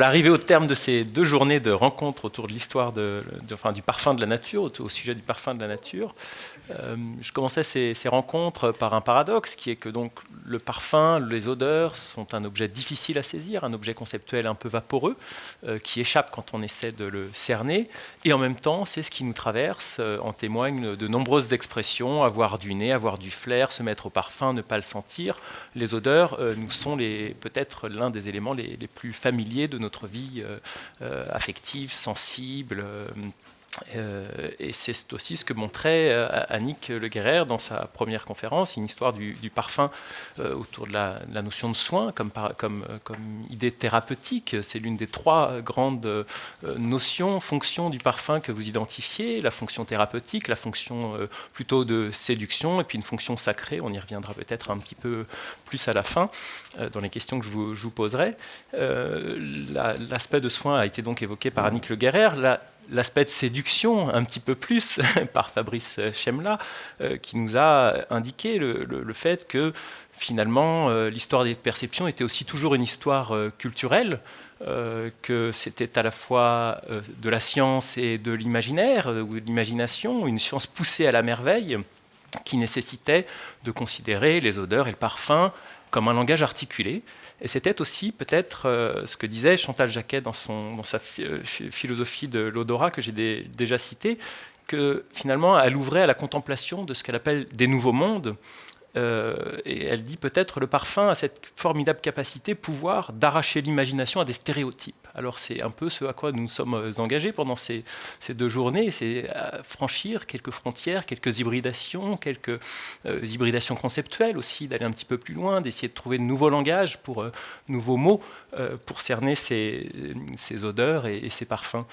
voilà arrivé au terme de ces 2 journées de rencontres autour de l'histoire du parfum de la nature, au sujet du parfum de la nature. Je commençais ces rencontres par un paradoxe, qui est que donc, le parfum, les odeurs sont un objet difficile à saisir, un objet conceptuel un peu vaporeux, qui échappe quand on essaie de le cerner, et en même temps, c'est ce qui nous traverse. En témoignent de nombreuses expressions: avoir du nez, avoir du flair, se mettre au parfum, ne pas le sentir. Les odeurs nous sont peut-être l'un des éléments les plus familiers de notre vie affective, sensible. Et c'est aussi ce que montrait Annick Le Guerrer dans sa première conférence, une histoire du parfum autour de la notion de soin comme idée thérapeutique. C'est l'une des 3 grandes notions, fonctions du parfum que vous identifiez: la fonction thérapeutique, la fonction plutôt de séduction, et puis une fonction sacrée. On y reviendra peut-être un petit peu plus à la fin dans les questions que je vous poserai. L'aspect de soin a été donc évoqué par Annick Le Guerrer. L'aspect de séduction, un petit peu plus, par Fabrice Chemla, qui nous a indiqué le fait que finalement l'histoire des perceptions était aussi toujours une histoire culturelle, que c'était à la fois de la science et de l'imaginaire, ou de l'imagination, une science poussée à la merveille, qui nécessitait de considérer les odeurs et le parfum comme un langage articulé. Et c'était aussi peut-être ce que disait Chantal Jacquet dans sa philosophie de l'odorat, que j'ai déjà cité, que finalement elle ouvrait à la contemplation de ce qu'elle appelle des nouveaux mondes. Et elle dit peut-être: le parfum a cette formidable capacité, pouvoir d'arracher l'imagination à des stéréotypes. Alors c'est un peu ce à quoi nous nous sommes engagés pendant ces 2 journées, c'est franchir quelques frontières, quelques hybridations, conceptuelles aussi, d'aller un petit peu plus loin, d'essayer de trouver de nouveaux langages, nouveaux mots pour cerner ces odeurs et ces parfums.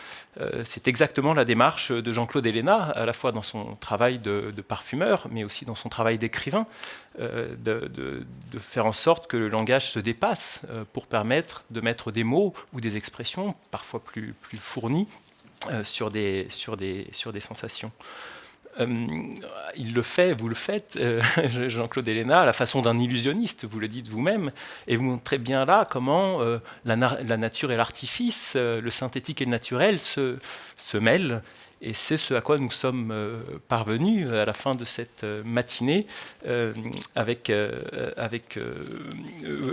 C'est exactement la démarche de Jean-Claude Héléna, à la fois dans son travail de parfumeur, mais aussi dans son travail d'écrivain, de faire en sorte que le langage se dépasse pour permettre de mettre des mots ou des expressions parfois plus fournies sur des sensations. Il le fait, vous le faites, Jean-Claude Héléna, à la façon d'un illusionniste, vous le dites vous-même, et vous montrez bien là comment la nature et l'artifice, le synthétique et le naturel se mêlent. Et c'est ce à quoi nous sommes parvenus à la fin de cette matinée avec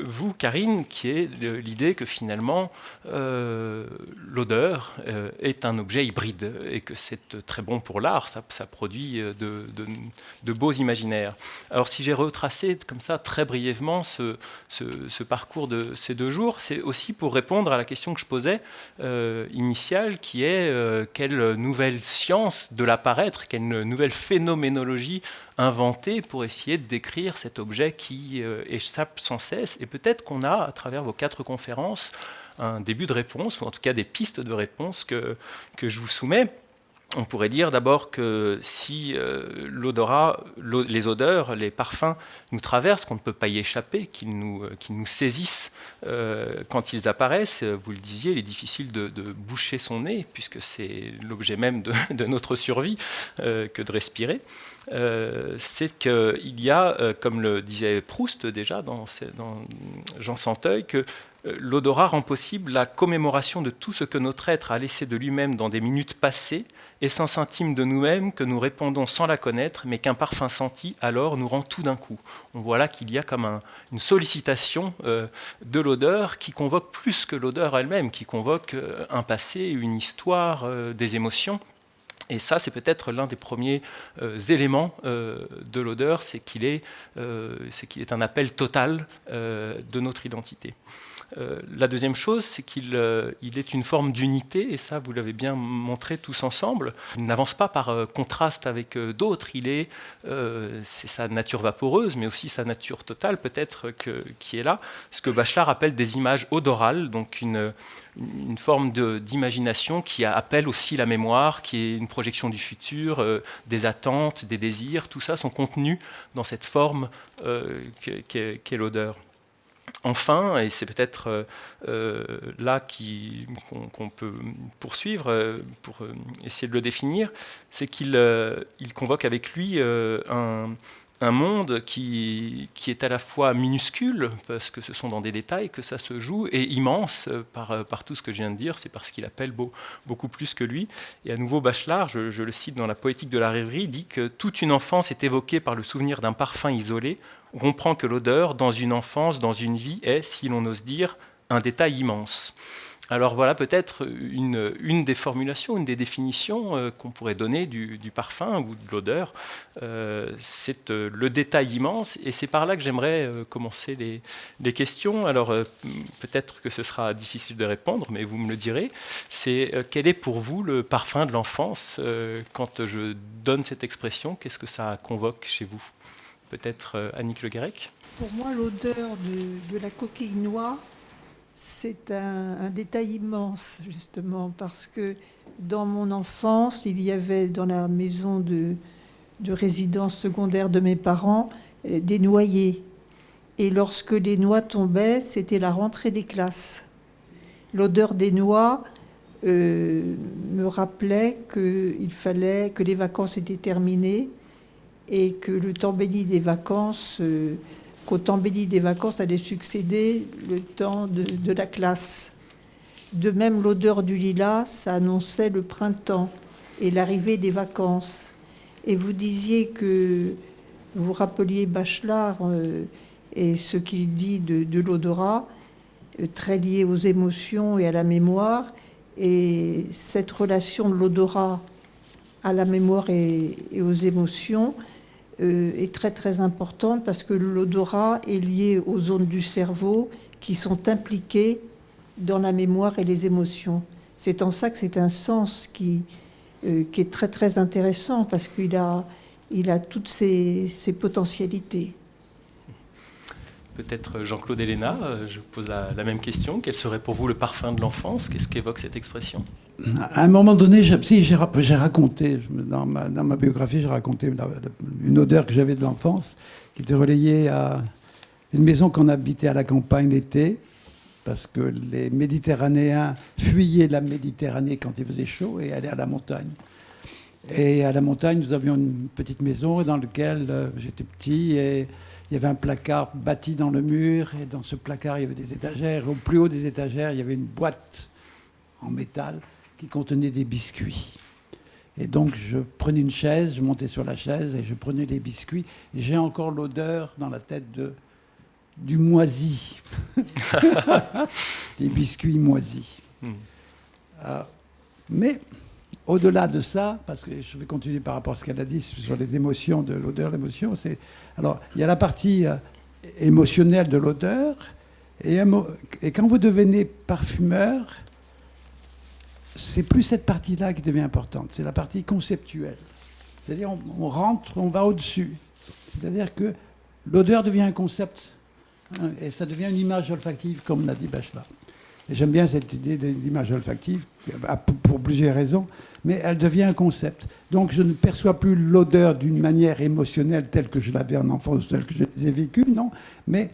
vous, Karine, qui est l'idée que finalement l'odeur est un objet hybride et que c'est très bon pour l'art, ça produit de beaux imaginaires. Alors si j'ai retracé comme ça très brièvement ce parcours de ces 2 jours, c'est aussi pour répondre à la question que je posais initiale, qui est quelle nouvelle science de l'apparaître, quelle nouvelle phénoménologie inventer pour essayer de décrire cet objet qui échappe sans cesse. Et peut-être qu'on a, à travers vos 4 conférences, un début de réponse, ou en tout cas des pistes de réponse que je vous soumets. On pourrait dire d'abord que si l'odorat, les odeurs, les parfums nous traversent, qu'on ne peut pas y échapper, qu'ils nous saisissent quand ils apparaissent. Vous le disiez, il est difficile de boucher son nez, puisque c'est l'objet même de notre survie que de respirer. C'est qu'il y a, comme le disait Proust déjà dans Jean Santeuil, que l'odorat rend possible la commémoration de tout ce que notre être a laissé de lui-même dans des minutes passées, essence intime de nous-mêmes que nous répandons sans la connaître, mais qu'un parfum senti alors nous rend tout d'un coup. On voit là qu'il y a comme une sollicitation de l'odeur qui convoque plus que l'odeur elle-même, qui convoque un passé, une histoire, des émotions. Et ça, c'est peut-être l'un des premiers éléments de l'odeur, c'est qu'il est un appel total de notre identité. La deuxième chose, c'est qu'il est une forme d'unité, et ça, vous l'avez bien montré tous ensemble. Il n'avance pas par contraste avec d'autres, c'est sa nature vaporeuse, mais aussi sa nature totale, peut-être, qui est là. Ce que Bachelard appelle des images odorales, donc une forme d'imagination qui appelle aussi la mémoire, qui est une projection du futur, des attentes, des désirs, tout ça sont contenus dans cette forme qu'est l'odeur. Enfin, et c'est peut-être là qu'on peut poursuivre pour essayer de le définir, c'est qu'il convoque avec lui un monde qui est à la fois minuscule, parce que ce sont dans des détails que ça se joue, et immense par tout ce que je viens de dire, c'est parce qu'il appelle beaucoup plus que lui. Et à nouveau, Bachelard, je le cite dans La Poétique de la rêverie, dit que toute une enfance est évoquée par le souvenir d'un parfum isolé. On comprend que l'odeur, dans une enfance, dans une vie, est, si l'on ose dire, un détail immense. Alors voilà peut-être une des formulations, une des définitions qu'on pourrait donner du parfum ou de l'odeur. C'est le détail immense, et c'est par là que j'aimerais commencer les questions. Alors peut-être que ce sera difficile de répondre, mais vous me le direz. C'est quel est pour vous le parfum de l'enfance? Quand je donne cette expression, qu'est-ce que ça convoque chez vous? Peut-être Annick Le Guérec? Pour moi, l'odeur de la coquille noix, c'est un détail immense, justement, parce que dans mon enfance, il y avait dans la maison de résidence secondaire de mes parents des noyers. Et lorsque les noix tombaient, c'était la rentrée des classes. L'odeur des noix me rappelait qu'il fallait que les vacances étaient terminées et que le temps béni des vacances... qu'au temps béni des vacances allait succéder le temps de la classe. De même, l'odeur du lilas, ça annonçait le printemps et l'arrivée des vacances. Et vous disiez que vous rappeliez Bachelard et ce qu'il dit de l'odorat, très lié aux émotions et à la mémoire. Et cette relation de l'odorat à la mémoire et aux émotions est très très importante parce que l'odorat est lié aux zones du cerveau qui sont impliquées dans la mémoire et les émotions. C'est en ça que c'est un sens qui est très très intéressant parce qu'il a toutes ses potentialités. Peut-être Jean-Claude Héléna, je pose la même question. Quel serait pour vous le parfum de l'enfance? Qu'est-ce qu'évoque cette expression? À un moment donné, j'ai raconté, dans ma biographie, j'ai raconté une odeur que j'avais de l'enfance, qui était relayée à une maison qu'on habitait à la campagne l'été, parce que les Méditerranéens fuyaient la Méditerranée quand il faisait chaud et allaient à la montagne. Et à la montagne, nous avions une petite maison dans laquelle j'étais petit et il y avait un placard bâti dans le mur, et dans ce placard, il y avait des étagères. Au plus haut des étagères, il y avait une boîte en métal qui contenait des biscuits. Et donc, je prenais une chaise, je montais sur la chaise et je prenais les biscuits. Et j'ai encore l'odeur dans la tête du moisi. Des biscuits moisis. Mais au-delà de ça, parce que je vais continuer par rapport à ce qu'elle a dit sur les émotions de l'odeur, l'émotion, alors, il y a la partie émotionnelle de l'odeur, et quand vous devenez parfumeur, c'est plus cette partie-là qui devient importante, c'est la partie conceptuelle. C'est-à-dire, on rentre, on va au-dessus. C'est-à-dire que l'odeur devient un concept, hein, et ça devient une image olfactive, comme l'a dit Bachelard. Et j'aime bien cette idée d'image olfactive, pour plusieurs raisons, mais elle devient un concept. Donc je ne perçois plus l'odeur d'une manière émotionnelle telle que je l'avais en enfance, telle que je l'ai vécue, non, mais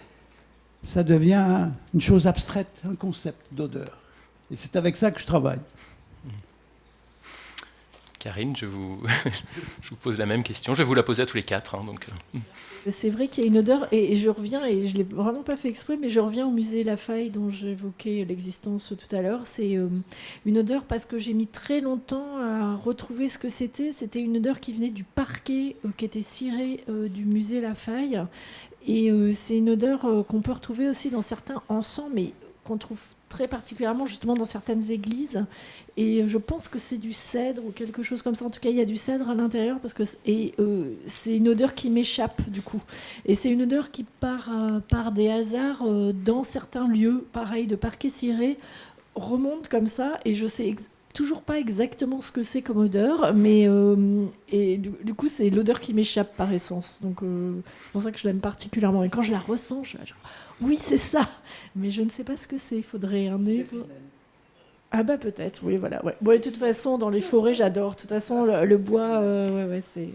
ça devient une chose abstraite, un concept d'odeur. Et c'est avec ça que je travaille. Karine, je vous pose la même question. Je vais vous la poser à tous les quatre. Donc. C'est vrai qu'il y a une odeur, et je reviens, et je ne l'ai vraiment pas fait exprès, mais je reviens au musée Lafay dont j'évoquais l'existence tout à l'heure. C'est une odeur parce que j'ai mis très longtemps à retrouver ce que c'était. C'était une odeur qui venait du parquet qui était ciré du musée Lafay. Et c'est une odeur qu'on peut retrouver aussi dans certains encens, mais qu'on trouve très particulièrement justement dans certaines églises, et je pense que c'est du cèdre ou quelque chose comme ça. En tout cas, il y a du cèdre à l'intérieur, parce que c'est une odeur qui m'échappe du coup, et c'est une odeur qui par des hasards dans certains lieux, pareil, de parquet ciré, remonte comme ça, et je sais toujours pas exactement ce que c'est comme odeur, mais et du coup c'est l'odeur qui m'échappe par essence, donc c'est pour ça que je l'aime particulièrement, et quand je la ressens, je vais genre oui c'est ça, mais je ne sais pas ce que c'est, il faudrait un nez. Ah bah peut-être, oui voilà. Ouais. Bon, de toute façon dans les forêts j'adore, de toute façon le bois, ouais, c'est...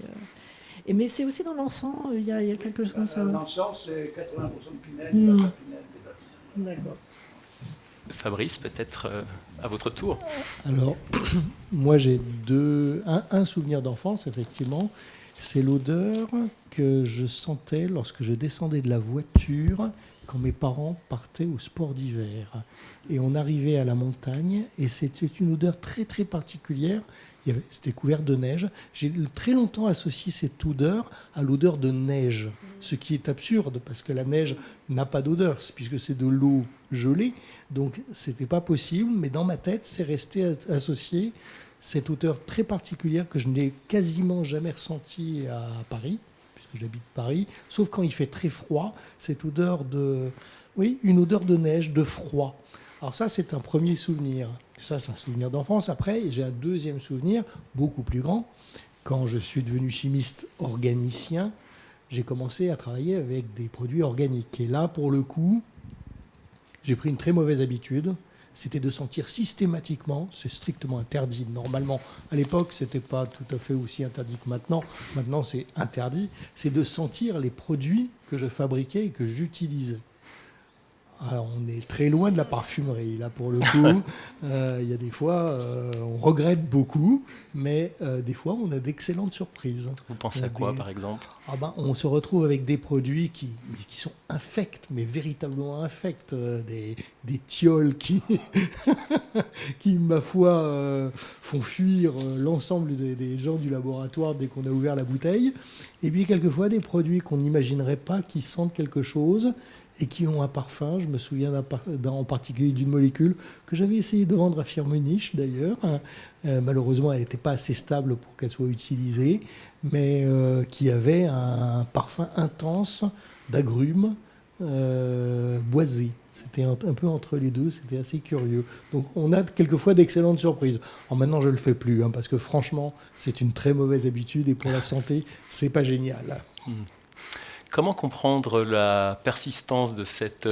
mais c'est aussi dans l'encens, il y a quelque chose comme ça. L'encens c'est 80% de pinède, D'accord. Fabrice, peut-être à votre tour. Alors, moi j'ai un souvenir d'enfance, effectivement. C'est l'odeur que je sentais lorsque je descendais de la voiture quand mes parents partaient au sport d'hiver. Et on arrivait à la montagne et c'était une odeur très très particulière. C'était couvert de neige. J'ai très longtemps associé cette odeur à l'odeur de neige, ce qui est absurde parce que la neige n'a pas d'odeur puisque c'est de l'eau gelée. Donc c'était pas possible, mais dans ma tête, c'est resté associé cette odeur très particulière que je n'ai quasiment jamais ressentie à Paris, puisque j'habite Paris, sauf quand il fait très froid, cette odeur une odeur de neige, de froid. Alors ça, c'est un premier souvenir. Ça, c'est un souvenir d'enfance. Après, j'ai un deuxième souvenir, beaucoup plus grand. Quand je suis devenu chimiste organicien, j'ai commencé à travailler avec des produits organiques. Et là, pour le coup, j'ai pris une très mauvaise habitude. C'était de sentir systématiquement, c'est strictement interdit. Normalement, à l'époque, ce n'était pas tout à fait aussi interdit que maintenant. Maintenant, c'est interdit. C'est de sentir les produits que je fabriquais et que j'utilisais. Alors, on est très loin de la parfumerie, là, pour le coup. Il y a des fois, on regrette beaucoup, mais des fois, on a d'excellentes surprises. Vous pensez à quoi, par exemple ? On se retrouve avec des produits qui sont infects, mais véritablement infects. Des thiols qui, ma foi, font fuir l'ensemble des gens du laboratoire dès qu'on a ouvert la bouteille. Et puis, quelquefois, des produits qu'on n'imaginerait pas qui sentent quelque chose et qui ont un parfum. Je me souviens en particulier d'une molécule que j'avais essayé de vendre à Firmenich d'ailleurs. Malheureusement, elle n'était pas assez stable pour qu'elle soit utilisée, mais qui avait un parfum intense d'agrumes boisés. C'était un peu entre les deux, c'était assez curieux. Donc on a quelquefois d'excellentes surprises. Alors maintenant, je ne le fais plus, parce que franchement, c'est une très mauvaise habitude et pour la santé, c'est pas génial. Comment comprendre la persistance de cette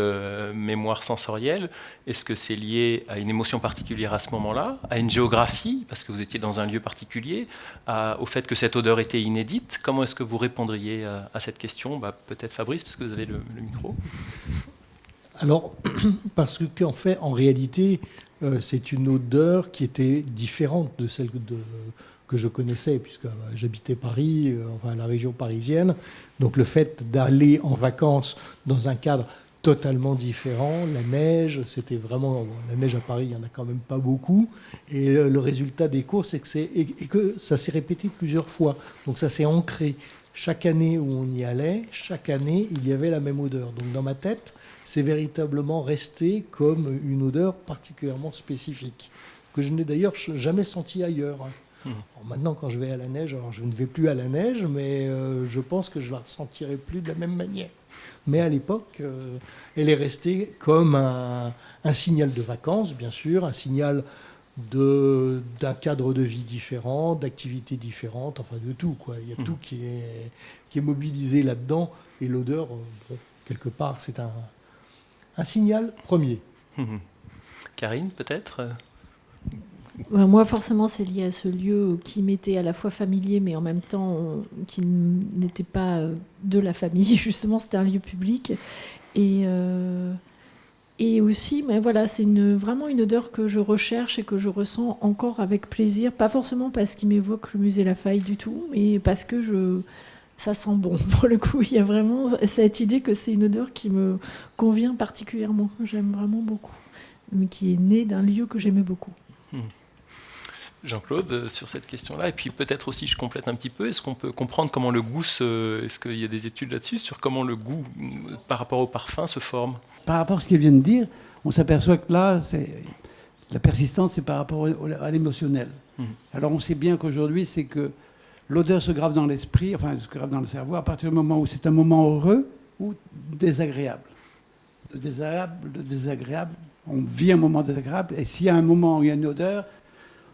mémoire sensorielle ? Est-ce que c'est lié à une émotion particulière à ce moment-là, à une géographie, parce que vous étiez dans un lieu particulier, au fait que cette odeur était inédite ? Comment est-ce que vous répondriez à cette question ? Peut-être Fabrice, parce que vous avez le micro. Alors, parce qu'en fait, en réalité, c'est une odeur qui était différente de celle que je connaissais, puisque j'habitais Paris, la région parisienne. Donc le fait d'aller en vacances dans un cadre totalement différent, la neige, c'était vraiment... la neige à Paris, il n'y en a quand même pas beaucoup. Et le résultat des cours, c'est que ça s'est répété plusieurs fois. Donc ça s'est ancré. Chaque année où on y allait, chaque année, il y avait la même odeur. Donc dans ma tête, c'est véritablement resté comme une odeur particulièrement spécifique, que je n'ai d'ailleurs jamais sentie ailleurs. Alors maintenant, quand je vais à la neige, alors je ne vais plus à la neige, mais je pense que je ne la ressentirai plus de la même manière. Mais à l'époque, elle est restée comme un signal de vacances, bien sûr, un signal d'un cadre de vie différent, d'activités différentes, enfin de tout, quoi. Il y a tout qui est mobilisé là-dedans, et l'odeur, quelque part, c'est un signal premier. Karine, peut-être ? Moi, forcément, c'est lié à ce lieu qui m'était à la fois familier, mais en même temps qui n'était pas de la famille. Justement, c'était un lieu public. Et aussi, mais voilà, c'est vraiment une odeur que je recherche et que je ressens encore avec plaisir. Pas forcément parce qu'il m'évoque le musée Lafayette du tout, mais parce que ça sent bon. Pour le coup, il y a vraiment cette idée que c'est une odeur qui me convient particulièrement, que j'aime vraiment beaucoup, mais qui est née d'un lieu que j'aimais beaucoup. Jean-Claude, sur cette question-là, et puis peut-être aussi je complète un petit peu, est-ce qu'on peut comprendre comment le goût est-ce qu'il y a des études là-dessus sur comment le goût par rapport au parfum se forme ? Par rapport à ce qu'il vient de dire, on s'aperçoit que là, la persistance, c'est par rapport à l'émotionnel. Alors on sait bien qu'aujourd'hui, c'est que l'odeur se grave dans l'esprit, enfin se grave dans le cerveau, à partir du moment où c'est un moment heureux ou désagréable. Le désagréable, on vit un moment désagréable, et s'il y a un moment où il y a une odeur,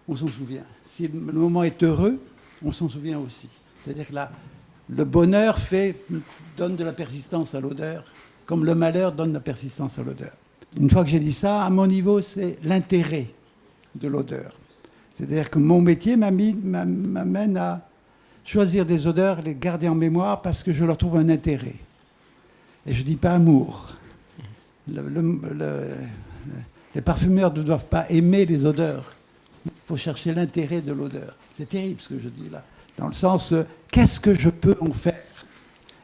on s'en souvient. Si le moment est heureux, on s'en souvient aussi. C'est-à-dire que le bonheur donne de la persistance à l'odeur, comme le malheur donne de la persistance à l'odeur. Une fois que j'ai dit ça, à mon niveau, c'est l'intérêt de l'odeur. C'est-à-dire que mon métier m'amène à choisir des odeurs, les garder en mémoire, parce que je leur trouve un intérêt. Et je ne dis pas amour. Les parfumeurs ne doivent pas aimer les odeurs. Il faut chercher l'intérêt de l'odeur. C'est terrible ce que je dis là. Dans le sens, qu'est-ce que je peux en faire?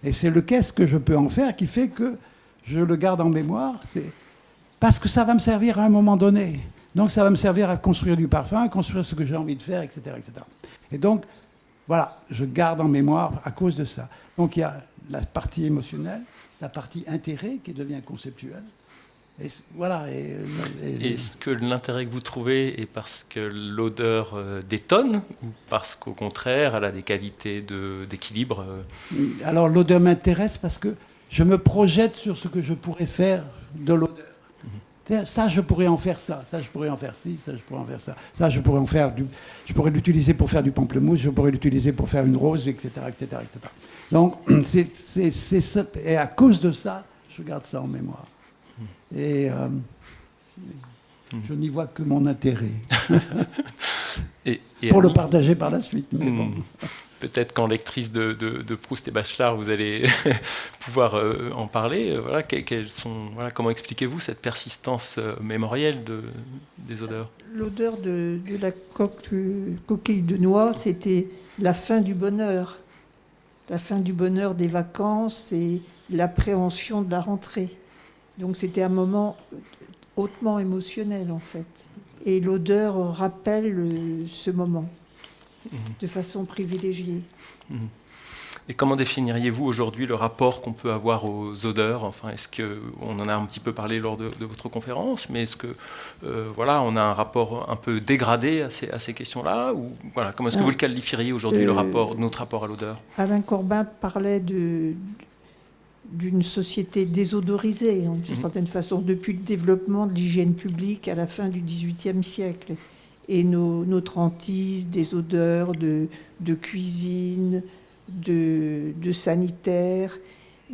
Et c'est le qu'est-ce que je peux en faire qui fait que je le garde en mémoire. Parce que ça va me servir à un moment donné. Donc ça va me servir à construire du parfum, à construire ce que j'ai envie de faire, etc., etc. Et donc, voilà, je garde en mémoire à cause de ça. Donc il y a la partie émotionnelle, la partie intérêt qui devient conceptuelle. Et voilà. Est-ce que l'intérêt que vous trouvez est parce que l'odeur détonne ou parce qu'au contraire, elle a des qualités d'équilibre Alors l'odeur m'intéresse parce que je me projette sur ce que je pourrais faire de l'odeur. Ça, je pourrais en faire ça. Ça, je pourrais en faire ci. Ça, je pourrais en faire ça. Ça, je pourrais en faire je pourrais l'utiliser pour faire du pamplemousse. Je pourrais l'utiliser pour faire une rose, etc., etc., etc. Donc, c'est ça. Et à cause de ça, je garde ça en mémoire. Et je n'y vois que mon intérêt. et pour le Annie, partager par la suite. Mais bon. Peut-être qu'en lectrice de Proust et Bachelard, vous allez pouvoir en parler. Voilà, comment expliquez-vous cette persistance mémorielle des odeurs? L'odeur de la coquille de noix, c'était la fin du bonheur. La fin du bonheur des vacances et l'appréhension de la rentrée. Donc c'était un moment hautement émotionnel en fait. Et l'odeur rappelle ce moment de façon privilégiée. Et comment définiriez-vous aujourd'hui le rapport qu'on peut avoir aux odeurs? Enfin, est-ce qu'on en a un petit peu parlé lors de votre conférence, mais est-ce que voilà, on a un rapport un peu dégradé à ces questions-là, ou voilà, comment est-ce que vous le qualifieriez aujourd'hui notre rapport à l'odeur? Alain Corbin parlait d'une société désodorisée, d'une certaine façon, depuis le développement de l'hygiène publique à la fin du XVIIIe siècle. Et notre hantise des odeurs de cuisine, de sanitaire.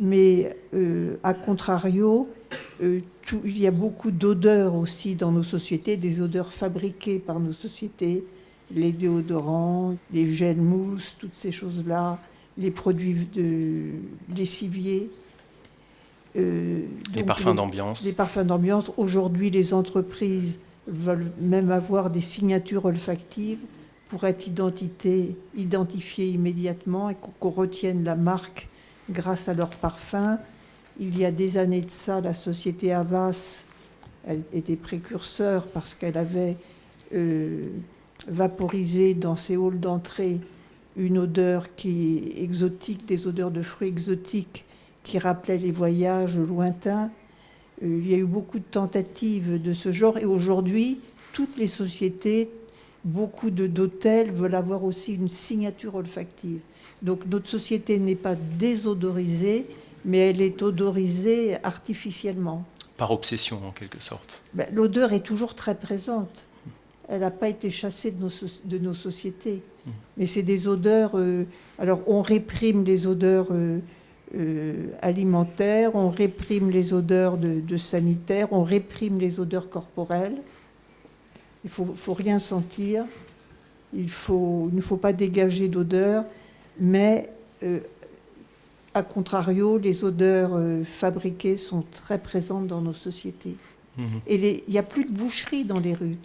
Mais à contrario, il y a beaucoup d'odeurs aussi dans nos sociétés, des odeurs fabriquées par nos sociétés, les déodorants, les gels mousse, toutes ces choses-là, les produits lessiviers. Les parfums d'ambiance. Les parfums d'ambiance. Aujourd'hui, les entreprises veulent même avoir des signatures olfactives pour être identifiées immédiatement et qu'on retienne la marque grâce à leur parfum. Il y a des années de ça, la société Havas, elle était précurseur parce qu'elle avait vaporisé dans ses halls d'entrée une odeur qui est exotique, des odeurs de fruits exotiques qui rappelaient les voyages lointains. Il y a eu beaucoup de tentatives de ce genre et aujourd'hui, toutes les sociétés, beaucoup d'hôtels veulent avoir aussi une signature olfactive. Donc notre société n'est pas désodorisée, mais elle est odorisée artificiellement. Par obsession, en quelque sorte. L'odeur est toujours très présente. Elle n'a pas été chassée de nos sociétés. Mais c'est des odeurs... alors on réprime les odeurs... alimentaires, on réprime les odeurs de sanitaire, on réprime les odeurs corporelles. Il ne faut rien sentir, il ne faut pas dégager d'odeur, mais à contrario, les odeurs fabriquées sont très présentes dans nos sociétés. Et il n'y a plus de boucheries dans les rues.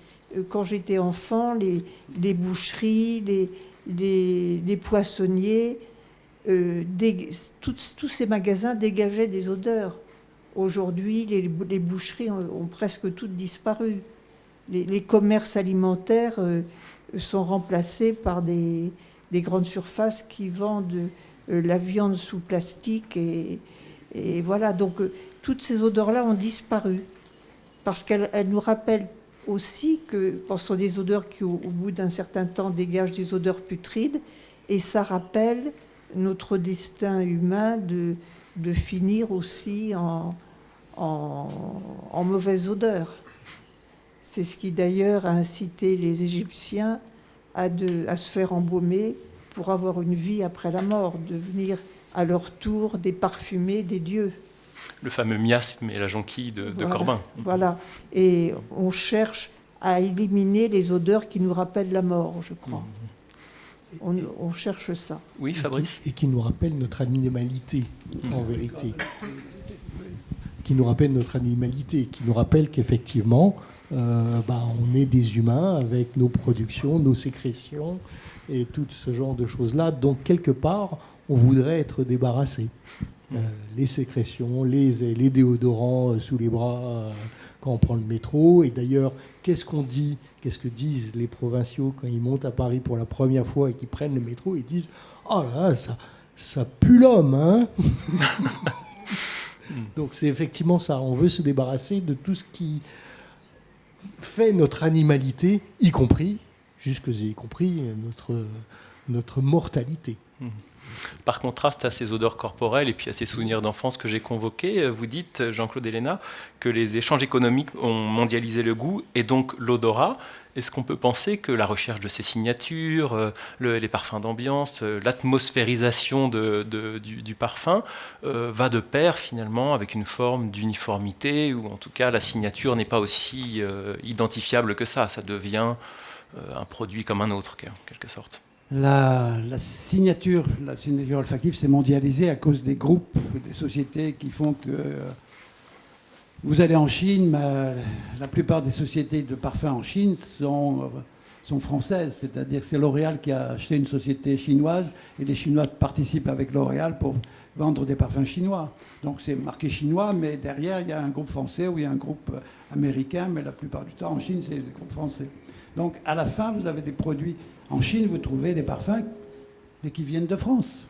Quand j'étais enfant, les boucheries, les poissonniers, tous ces magasins dégageaient des odeurs. Aujourd'hui, les boucheries ont presque toutes disparu. Les commerces alimentaires sont remplacés par des grandes surfaces qui vendent la viande sous plastique. Et voilà, donc toutes ces odeurs-là ont disparu. Parce qu'elles nous rappellent aussi que ce sont des odeurs qui, au bout d'un certain temps, dégagent des odeurs putrides. Et ça rappelle notre destin humain de finir aussi en mauvaise odeur. C'est ce qui d'ailleurs a incité les Égyptiens à se faire embaumer pour avoir une vie après la mort, devenir à leur tour des parfumés des dieux. Le fameux miasme et la jonquille de Corbin. Voilà, et on cherche à éliminer les odeurs qui nous rappellent la mort, je crois. On cherche ça. Oui, Fabrice. Et qui nous rappelle notre animalité, en vérité. Qui nous rappelle notre animalité, qui nous rappelle qu'effectivement, on est des humains avec nos productions, nos sécrétions et tout ce genre de choses-là. Donc, quelque part, on voudrait être débarrassé. Les sécrétions, les déodorants sous les bras quand on prend le métro. Et d'ailleurs, qu'est-ce que disent les provinciaux quand ils montent à Paris pour la première fois et qu'ils prennent le métro? Ils disent « Oh là, ça pue l'homme, hein !» Donc c'est effectivement ça. On veut se débarrasser de tout ce qui fait notre animalité, y compris notre mortalité. Par contraste à ces odeurs corporelles et puis à ces souvenirs d'enfance que j'ai convoqués, vous dites, Jean-Claude Héléna, que les échanges économiques ont mondialisé le goût et donc l'odorat. Est-ce qu'on peut penser que la recherche de ces signatures, les parfums d'ambiance, l'atmosphérisation du parfum va de pair finalement avec une forme d'uniformité, ou en tout cas la signature n'est pas aussi identifiable que ça devient un produit comme un autre, en quelque sorte. La signature olfactive s'est mondialisée à cause des groupes, des sociétés qui font que vous allez en Chine, la plupart des sociétés de parfums en Chine sont françaises, c'est-à-dire que c'est L'Oréal qui a acheté une société chinoise et les Chinois participent avec L'Oréal pour vendre des parfums chinois. Donc c'est marqué chinois, mais derrière il y a un groupe français ou il y a un groupe américain, mais la plupart du temps en Chine c'est des groupes français. Donc à la fin vous avez des produits. En Chine, vous trouvez des parfums qui viennent de France.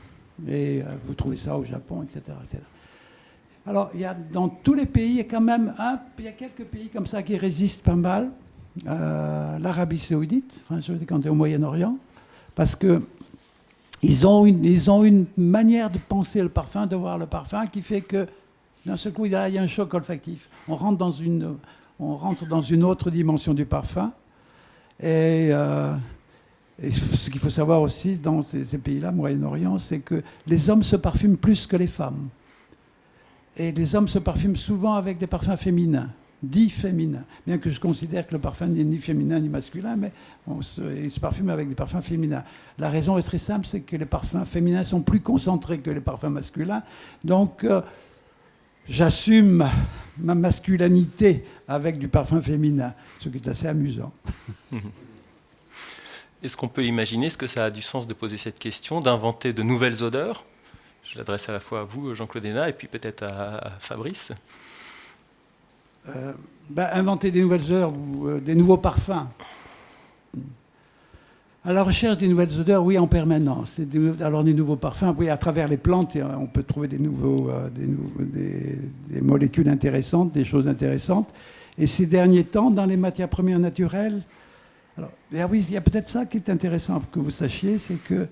Et vous trouvez ça au Japon, etc. etc. Alors, dans tous les pays, il y a quand même il y a quelques pays comme ça qui résistent pas mal. L'Arabie Saoudite, quand on est au Moyen-Orient, parce qu'ils ont une manière de penser le parfum, de voir le parfum, qui fait que d'un seul coup, il y a un choc olfactif. On rentre dans une autre dimension du parfum. Et ce qu'il faut savoir aussi dans ces pays-là, Moyen-Orient, c'est que les hommes se parfument plus que les femmes. Et les hommes se parfument souvent avec des parfums féminins, dits féminins. Bien que je considère que le parfum n'est ni féminin ni masculin, mais ils se parfument avec des parfums féminins. La raison est très simple, c'est que les parfums féminins sont plus concentrés que les parfums masculins. Donc, j'assume ma masculinité avec du parfum féminin, ce qui est assez amusant. Est-ce qu'on peut imaginer, est-ce que ça a du sens de poser cette question, d'inventer de nouvelles odeurs? Je l'adresse à la fois à vous, Jean-Claude Héléna, et puis peut-être à Fabrice. Inventer des nouvelles odeurs ou des nouveaux parfums. À la recherche des nouvelles odeurs, oui, en permanence. Alors des nouveaux parfums, oui, à travers les plantes, on peut trouver des molécules intéressantes, des choses intéressantes. Et ces derniers temps, dans les matières premières naturelles, oui, il y a peut-être ça qui est intéressant que vous sachiez, c'est que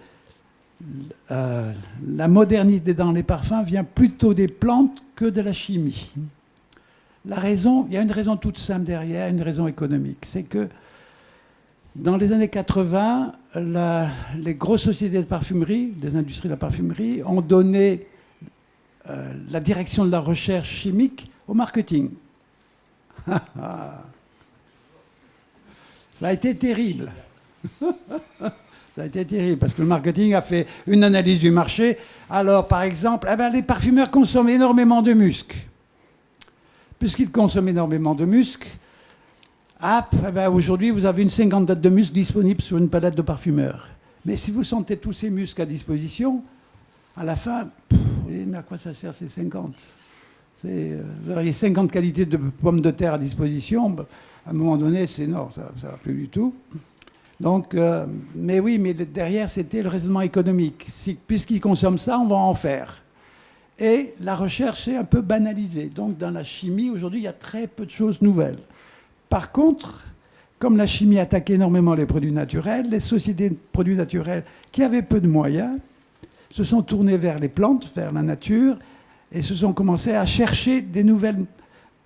la modernité dans les parfums vient plutôt des plantes que de la chimie. Il y a une raison toute simple derrière, une raison économique. C'est que dans les années 80, les grosses sociétés de parfumerie, les industries de la parfumerie, ont donné la direction de la recherche chimique au marketing. Ça a été terrible. Ça a été terrible, parce que le marketing a fait une analyse du marché. Alors, par exemple, les parfumeurs consomment énormément de musc. Puisqu'ils consomment énormément de musc, aujourd'hui, vous avez une cinquantaine de muscles disponibles sur une palette de parfumeurs. Mais si vous sentez tous ces muscles à disposition, à la fin, mais à quoi ça sert ces 50 ? Vous auriez 50 qualités de pommes de terre à disposition. À un moment donné, non, ça ne va plus du tout. Donc, mais derrière, c'était le raisonnement économique. Puisqu'ils consomment ça, on va en faire. Et la recherche est un peu banalisée. Donc, dans la chimie, aujourd'hui, il y a très peu de choses nouvelles. Par contre, comme la chimie attaque énormément les produits naturels, les sociétés de produits naturels qui avaient peu de moyens se sont tournées vers les plantes, vers la nature, et se sont commencés à chercher des nouvelles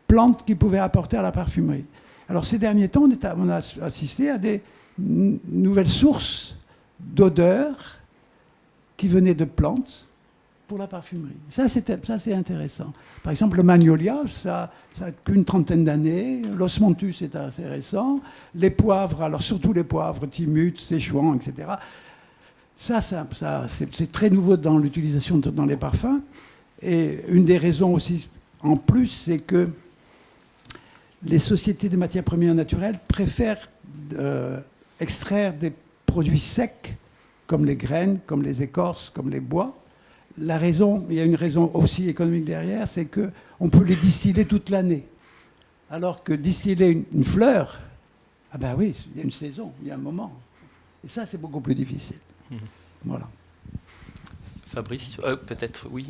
plantes qui pouvaient apporter à la parfumerie. Alors ces derniers temps, on a assisté à des nouvelles sources d'odeurs qui venaient de plantes pour la parfumerie. Ça, c'est intéressant. Par exemple, le magnolia, ça n'a qu'une trentaine d'années. L'osmanthus est assez récent. Les poivres, alors surtout les poivres, Timut, Szechuan, etc. Ça c'est très nouveau dans l'utilisation dans les parfums. Et une des raisons aussi, en plus, c'est que les sociétés des matières premières naturelles préfèrent extraire des produits secs, comme les graines, comme les écorces, comme les bois. La raison, il y a une raison aussi économique derrière, c'est qu'on peut les distiller toute l'année. Alors que distiller une fleur, ah ben oui, il y a une saison, il y a un moment. Et ça, c'est beaucoup plus difficile. Voilà. Fabrice, peut-être, oui.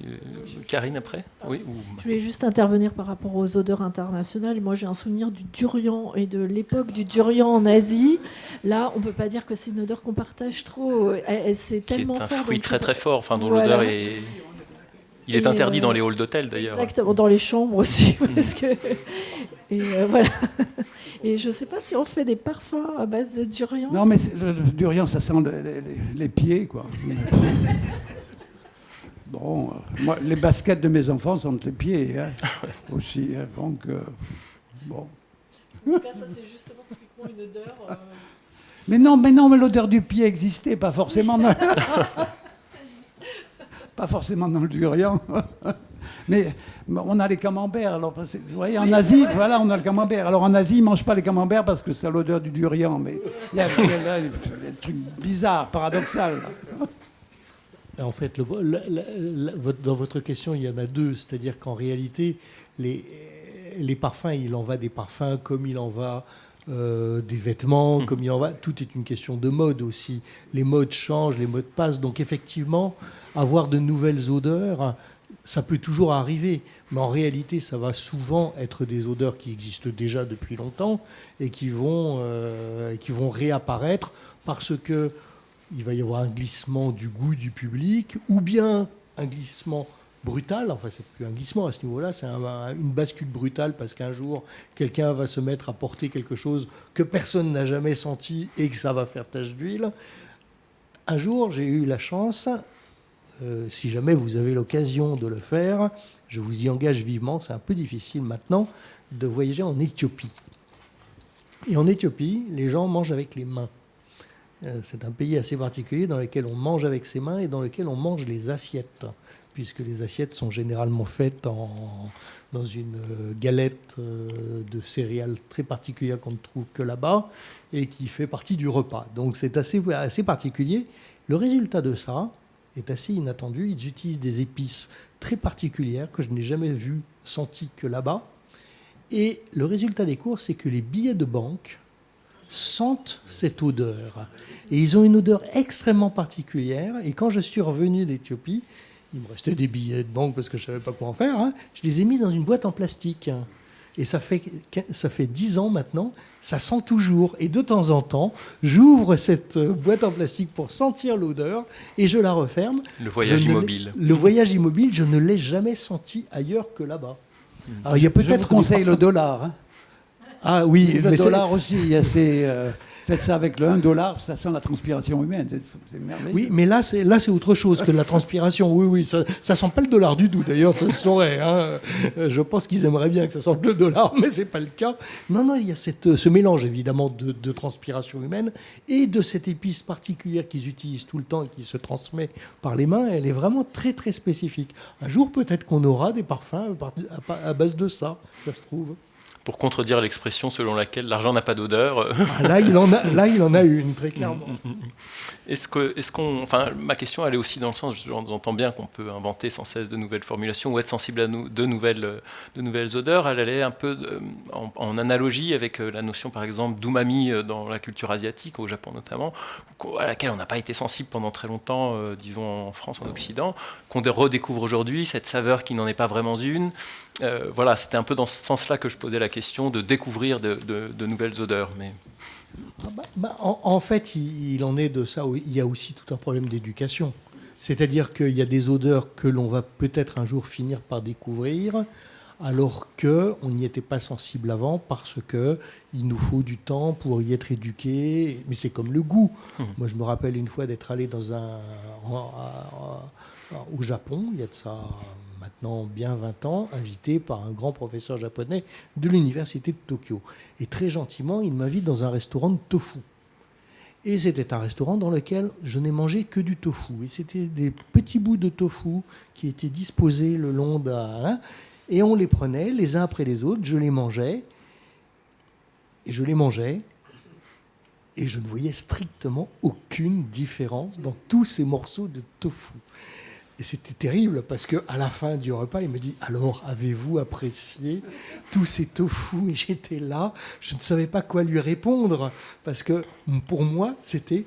Karine après, oui. Je voulais juste intervenir par rapport aux odeurs internationales. Moi, j'ai un souvenir du durian et de l'époque du durian en Asie. Là, on ne peut pas dire que c'est une odeur qu'on partage trop. C'est tellement fort. C'est un fruit donc très très fort, enfin, dont voilà. l'odeur est... Il est interdit dans les halls d'hôtel, d'ailleurs. Exactement, dans les chambres aussi. Parce que... voilà. Et je ne sais pas si on fait des parfums à base de durian. Non, mais le durian, ça sent les pieds, quoi. Bon, moi, les baskets de mes enfants sentent les pieds, hein, aussi. Hein, donc, bon. En tout cas, ça, c'est justement typiquement une odeur... Mais l'odeur du pied existait, pas forcément dans... pas forcément dans le durian. Mais on a les camemberts. Alors, vous voyez, en Asie, voilà, on a le camembert. Alors en Asie, ils ne mangent pas les camemberts parce que c'est l'odeur du durian. Mais il y a des trucs bizarres, paradoxaux. En fait, dans votre question, il y en a deux. C'est-à-dire qu'en réalité, les parfums, il en va des parfums comme il en va des vêtements, comme il en va. Tout est une question de mode aussi. Les modes changent, les modes passent. Donc effectivement, avoir de nouvelles odeurs, ça peut toujours arriver. Mais en réalité, ça va souvent être des odeurs qui existent déjà depuis longtemps et qui vont réapparaître parce que il va y avoir un glissement du goût du public, ou bien un glissement brutal, enfin c'est plus un glissement à ce niveau-là, c'est une bascule brutale parce qu'un jour, quelqu'un va se mettre à porter quelque chose que personne n'a jamais senti et que ça va faire tache d'huile. Un jour, j'ai eu la chance, si jamais vous avez l'occasion de le faire, je vous y engage vivement, c'est un peu difficile maintenant, de voyager en Éthiopie. Et en Éthiopie, les gens mangent avec les mains. C'est un pays assez particulier dans lequel on mange avec ses mains et dans lequel on mange les assiettes, puisque les assiettes sont généralement faites dans une galette de céréales très particulière qu'on ne trouve que là-bas et qui fait partie du repas. Donc c'est assez particulier. Le résultat de ça est assez inattendu. Ils utilisent des épices très particulières que je n'ai jamais senties que là-bas. Et le résultat des courses, c'est que les billets de banque sentent cette odeur. Et ils ont une odeur extrêmement particulière. Et quand je suis revenu d'Éthiopie, il me restait des billets de banque parce que je ne savais pas quoi en faire. Hein. Je les ai mis dans une boîte en plastique. Et ça fait 10 ans maintenant, ça sent toujours. Et de temps en temps, j'ouvre cette boîte en plastique pour sentir l'odeur et je la referme. Le voyage immobile. Le voyage immobile, je ne l'ai jamais senti ailleurs que là-bas. Alors, il y a peut-être je vous conseille le dollar. Hein. Ah oui, le dollar aussi, faites ça avec le $1, ça sent la transpiration humaine, c'est merveilleux. Oui, mais là c'est autre chose que de la transpiration. Oui, ça sent pas le dollar du tout. D'ailleurs, ça se saurait. Hein. Je pense qu'ils aimeraient bien que ça sente le dollar, mais c'est pas le cas. Non, il y a ce mélange évidemment de transpiration humaine et de cette épice particulière qu'ils utilisent tout le temps et qui se transmet par les mains. Elle est vraiment très très spécifique. Un jour, peut-être qu'on aura des parfums à base de ça se trouve. Pour contredire l'expression selon laquelle l'argent n'a pas d'odeur. Là, il en a une, très clairement. Enfin, ma question, elle est aussi dans le sens, j'entends bien qu'on peut inventer sans cesse de nouvelles formulations ou être sensible à de nouvelles odeurs. Elle est un peu en analogie avec la notion, par exemple, d'umami dans la culture asiatique, au Japon notamment, à laquelle on n'a pas été sensible pendant très longtemps, disons en France, en Occident, qu'on redécouvre aujourd'hui, cette saveur qui n'en est pas vraiment une. Voilà, c'était un peu dans ce sens-là que je posais la question de découvrir de nouvelles odeurs. Mais... En fait, il en est de ça. Il y a aussi tout un problème d'éducation. C'est-à-dire qu'il y a des odeurs que l'on va peut-être un jour finir par découvrir, alors qu'on n'y était pas sensible avant parce qu'il nous faut du temps pour y être éduqué. Mais c'est comme le goût. Moi, je me rappelle une fois d'être allé au Japon, il y a de ça maintenant bien 20 ans, invité par un grand professeur japonais de l'université de Tokyo. Et très gentiment, il m'invite dans un restaurant de tofu. Et c'était un restaurant dans lequel je n'ai mangé que du tofu. Et c'était des petits bouts de tofu qui étaient disposés le long et on les prenait les uns après les autres, je les mangeais. Et je les mangeais. Et je ne voyais strictement aucune différence dans tous ces morceaux de tofu. Et c'était terrible parce qu'à la fin du repas, il me dit « Alors, avez-vous apprécié tous ces tofu ?» Et j'étais là, je ne savais pas quoi lui répondre parce que pour moi, c'était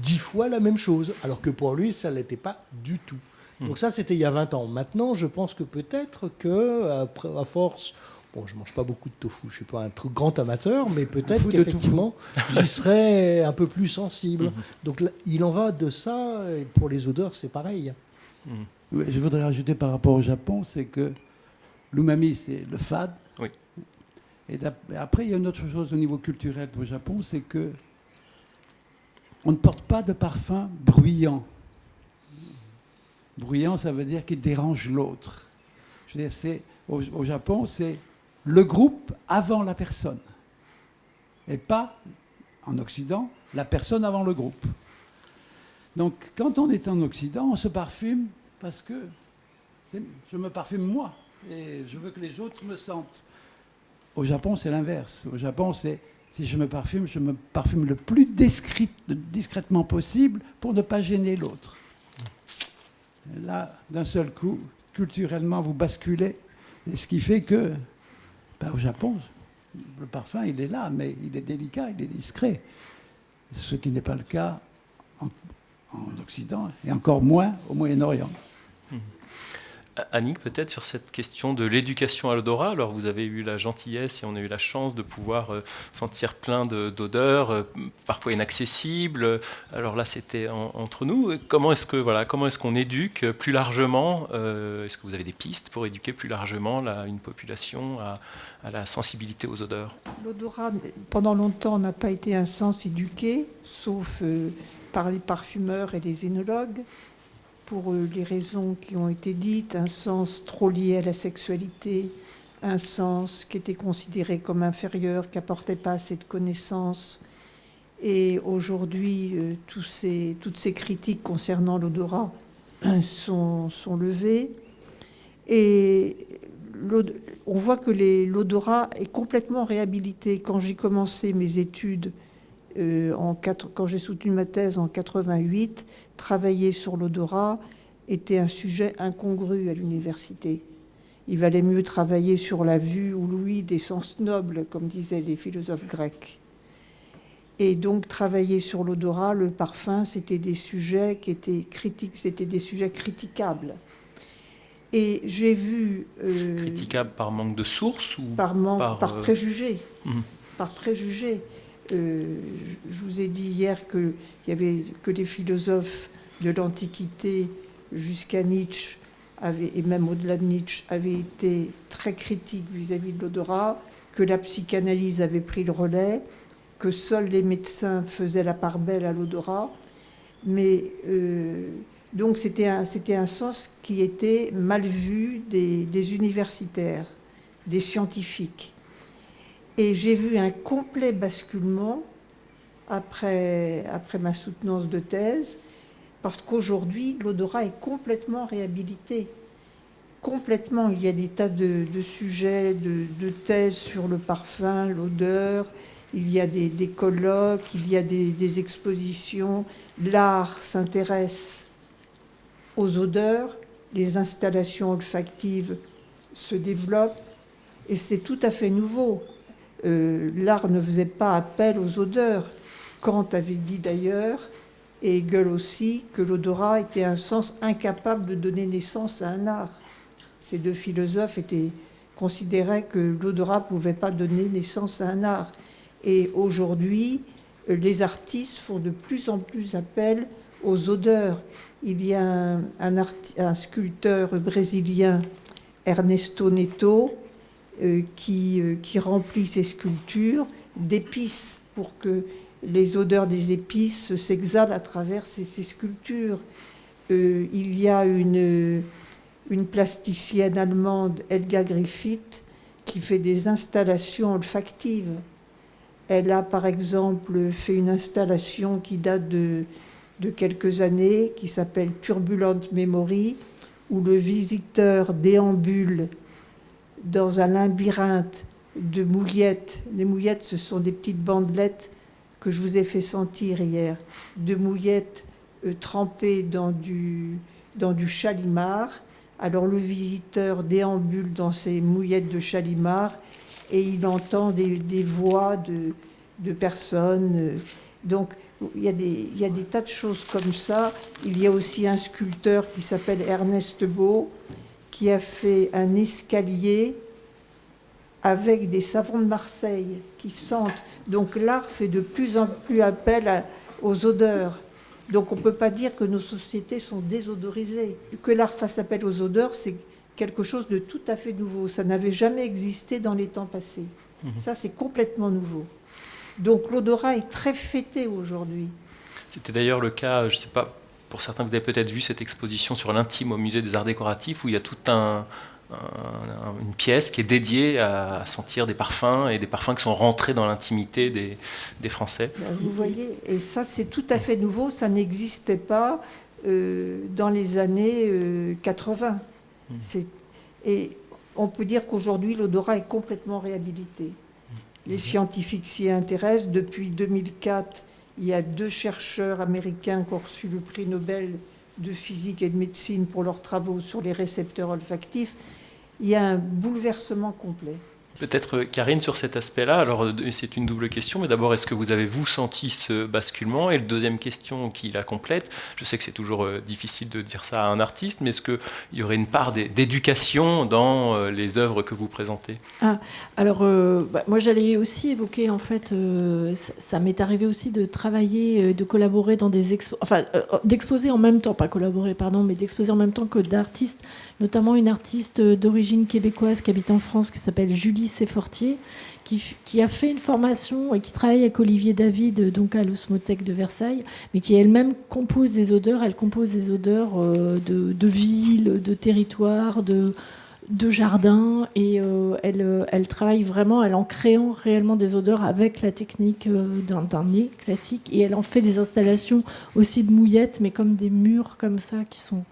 10 fois la même chose, alors que pour lui, ça ne l'était pas du tout. Donc ça, c'était il y a 20 ans. Maintenant, je pense que peut-être qu'à force... Bon, je ne mange pas beaucoup de tofu, je ne suis pas un grand amateur, mais peut-être qu'effectivement, j'y serais un peu plus sensible. Donc il en va de ça, et pour les odeurs, c'est pareil. Oui, je voudrais rajouter par rapport au Japon, c'est que l'umami, c'est le fade. Oui. Et après, il y a une autre chose au niveau culturel au Japon, c'est que on ne porte pas de parfum bruyant. Bruyant, ça veut dire qu'il dérange l'autre. Je veux dire, au Japon, c'est le groupe avant la personne. Et pas, en Occident, la personne avant le groupe. Donc, quand on est en Occident, on se parfume parce que je me parfume moi. Et je veux que les autres me sentent. Au Japon, c'est l'inverse. Au Japon, c'est si je me parfume le plus discrètement possible pour ne pas gêner l'autre. Et là, d'un seul coup, culturellement, vous basculez. Et ce qui fait que, au Japon, le parfum, il est là, mais il est délicat, il est discret. Ce qui n'est pas le cas en Occident, et encore moins au Moyen-Orient. Annick, peut-être sur cette question de l'éducation à l'odorat. Alors, vous avez eu la gentillesse et on a eu la chance de pouvoir sentir plein d'odeurs, parfois inaccessibles. Alors là, c'était entre nous. Comment est-ce qu'on éduque plus largement est-ce que vous avez des pistes pour éduquer plus largement une population à la sensibilité aux odeurs? L'odorat, pendant longtemps, n'a pas été un sens éduqué, sauf par les parfumeurs et les œnologues. Pour les raisons qui ont été dites, un sens trop lié à la sexualité, un sens qui était considéré comme inférieur, qui n'apportait pas assez de connaissances. Et aujourd'hui, toutes ces critiques concernant l'odorat sont levées. Et on voit que l'odorat est complètement réhabilité. Quand j'ai commencé mes études, quand j'ai soutenu ma thèse en 88, travailler sur l'odorat était un sujet incongru à l'université. Il valait mieux travailler sur la vue ou l'ouïe des sens nobles, comme disaient les philosophes grecs. Et donc travailler sur l'odorat, le parfum, c'était des sujets qui étaient critiques, c'était des sujets critiquables. Et j'ai vu... critiquables par manque de source ou par préjugés. Par préjugés. Je vous ai dit hier qu'il y avait que les philosophes de l'Antiquité jusqu'à Nietzsche, et même au-delà de Nietzsche, avaient été très critiques vis-à-vis de l'odorat, que la psychanalyse avait pris le relais, que seuls les médecins faisaient la part belle à l'odorat. Mais donc c'était un sens qui était mal vu des universitaires, des scientifiques. Et j'ai vu un complet basculement après ma soutenance de thèse, parce qu'aujourd'hui, l'odorat est complètement réhabilité. Complètement. Il y a des tas de sujets, de thèses sur le parfum, l'odeur. Il y a des colloques, il y a des expositions. L'art s'intéresse aux odeurs. Les installations olfactives se développent. Et c'est tout à fait nouveau. L'art ne faisait pas appel aux odeurs. Kant avait dit d'ailleurs, et Hegel aussi, que l'odorat était un sens incapable de donner naissance à un art. Ces deux philosophes considéraient que l'odorat ne pouvait pas donner naissance à un art. Et aujourd'hui, les artistes font de plus en plus appel aux odeurs. Il y a un sculpteur brésilien, Ernesto Neto, qui remplit ses sculptures d'épices pour que les odeurs des épices s'exhalent à travers ces sculptures. Il y a une plasticienne allemande, Helga Griffith, qui fait des installations olfactives. Elle a par exemple fait une installation qui date de quelques années, qui s'appelle Turbulent Memory, où le visiteur déambule dans un labyrinthe de mouillettes. Les mouillettes, ce sont des petites bandelettes que je vous ai fait sentir hier, de mouillettes trempées dans du chalimard. Alors le visiteur déambule dans ces mouillettes de chalimard et il entend des voix de personnes. Donc il y a des tas de choses comme ça. Il y a aussi un sculpteur qui s'appelle Ernest Beau qui a fait un escalier avec des savons de Marseille qui sentent. Donc l'art fait de plus en plus appel aux odeurs. Donc on ne peut pas dire que nos sociétés sont désodorisées. Que l'art fasse appel aux odeurs, c'est quelque chose de tout à fait nouveau. Ça n'avait jamais existé dans les temps passés. Ça, c'est complètement nouveau. Donc l'odorat est très fêté aujourd'hui. C'était d'ailleurs le cas, je ne sais pas, pour certains, vous avez peut-être vu cette exposition sur l'intime au musée des Arts Décoratifs, où il y a toute une pièce qui est dédiée à sentir des parfums, et des parfums qui sont rentrés dans l'intimité des Français. Vous voyez, et ça c'est tout à fait nouveau, ça n'existait pas dans les années 80. Et on peut dire qu'aujourd'hui l'odorat est complètement réhabilité. Les scientifiques s'y intéressent. Depuis 2004, il y a 2 chercheurs américains qui ont reçu le prix Nobel de physique et de médecine pour leurs travaux sur les récepteurs olfactifs. Il y a un bouleversement complet. Peut-être, Karine, sur cet aspect-là, alors c'est une double question, mais d'abord, est-ce que vous avez, vous, senti ce basculement? Et la deuxième question qui la complète, je sais que c'est toujours difficile de dire ça à un artiste, mais est-ce qu'il y aurait une part d'éducation dans les œuvres que vous présentez? Alors, moi, j'allais aussi évoquer, en fait, ça m'est arrivé aussi de travailler, de collaborer dans des d'exposer en même temps, pas collaborer, pardon, mais d'exposer en même temps que d'artistes, notamment une artiste d'origine québécoise qui habite en France, qui s'appelle Julie Séfortier, qui a fait une formation et qui travaille avec Olivier David, donc à l'Osmothèque de Versailles, mais qui elle-même compose des odeurs. Elle compose des odeurs de villes, de territoires, de jardins, et elle travaille vraiment, elle en créant réellement des odeurs avec la technique d'un nez classique, et elle en fait des installations aussi de mouillettes, mais comme des murs comme ça qui sont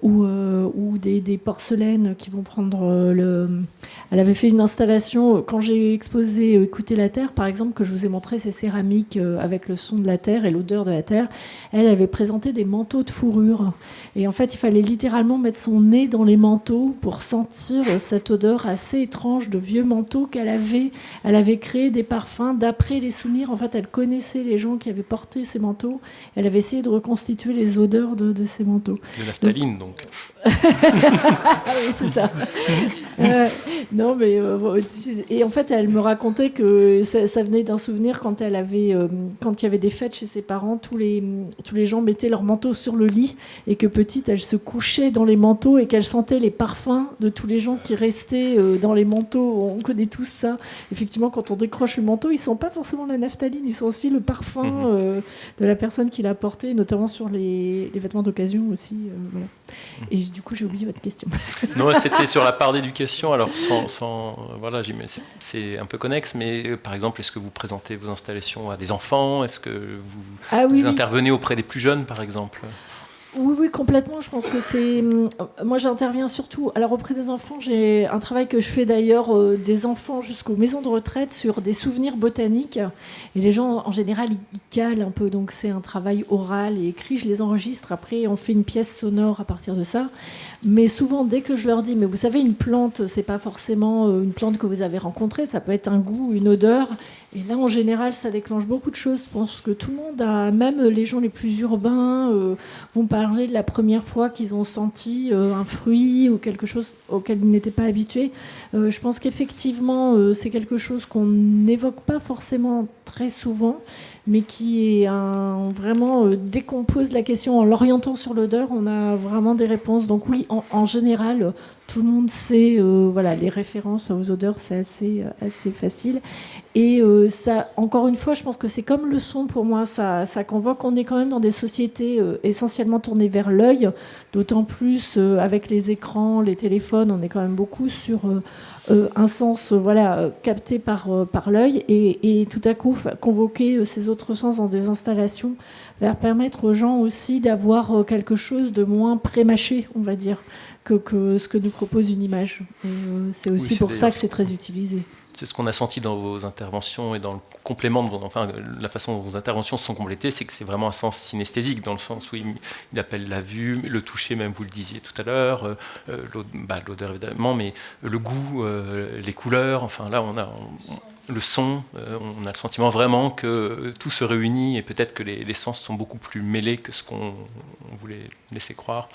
ou des porcelaines qui vont prendre Elle avait fait une installation, quand j'ai exposé Écouter la Terre, par exemple, que je vous ai montré ces céramiques avec le son de la terre et l'odeur de la terre. Elle avait présenté des manteaux de fourrure. Et en fait, il fallait littéralement mettre son nez dans les manteaux pour sentir cette odeur assez étrange de vieux manteaux qu'elle avait. Elle avait créé des parfums d'après les souvenirs. En fait, elle connaissait les gens qui avaient porté ces manteaux. Elle avait essayé de reconstituer les odeurs de ces manteaux. De naphtaline, donc. Oui, c'est ça. Non, mais et en fait, elle me racontait que ça venait d'un souvenir quand il y avait des fêtes chez ses parents, tous les gens mettaient leurs manteaux sur le lit, et que petite, elle se couchait dans les manteaux et qu'elle sentait les parfums de tous les gens qui restaient dans les manteaux. On connaît tous ça. Effectivement, quand on décroche le manteau, ils sont pas forcément la naphtaline, ils sont aussi le parfum de la personne qui l'a porté, notamment sur les vêtements d'occasion aussi. Voilà. Et du coup, j'ai oublié votre question. Non, c'était sur la part d'éducation. Alors, voilà, c'est un peu connexe, mais par exemple, est-ce que vous présentez vos installations à des enfants? Est-ce que vous intervenez auprès des plus jeunes, par exemple? Oui, complètement. Je pense que c'est... Moi, j'interviens surtout... Alors, auprès des enfants, j'ai un travail que je fais d'ailleurs des enfants jusqu'aux maisons de retraite sur des souvenirs botaniques. Et les gens, en général, ils calent un peu. Donc, c'est un travail oral et écrit. Je les enregistre. Après, on fait une pièce sonore à partir de ça. Mais souvent, dès que je leur dis, mais vous savez, une plante, c'est pas forcément une plante que vous avez rencontrée. Ça peut être un goût, une odeur. Et là, en général, ça déclenche beaucoup de choses. Je pense que tout le monde même les gens les plus urbains, vont parler de la première fois qu'ils ont senti un fruit ou quelque chose auquel ils n'étaient pas habitués. Je pense qu'effectivement, c'est quelque chose qu'on n'évoque pas forcément très souvent, mais qui est vraiment décompose la question en l'orientant sur l'odeur. On a vraiment des réponses. Donc oui, en général, tout le monde sait, les références aux odeurs, c'est assez facile. Et ça, encore une fois, je pense que c'est comme le son pour moi, ça convoque. On est quand même dans des sociétés essentiellement tournées vers l'œil, d'autant plus avec les écrans, les téléphones, on est quand même beaucoup sur un sens capté par l'œil. Et tout à coup, convoquer ces autres sens dans des installations va permettre aux gens aussi d'avoir quelque chose de moins prémâché, on va dire, que ce que nous propose une image. C'est aussi pour ça que c'est très utilisé. C'est ce qu'on a senti dans vos interventions et dans le complément de la façon dont vos interventions sont complétées, c'est que c'est vraiment un sens synesthésique, dans le sens où il appelle la vue, le toucher, même vous le disiez tout à l'heure, l'odeur évidemment, mais le goût, les couleurs, enfin là le son, on a le sentiment vraiment que tout se réunit et peut-être que les sens sont beaucoup plus mêlés que ce qu'on voulait laisser croire.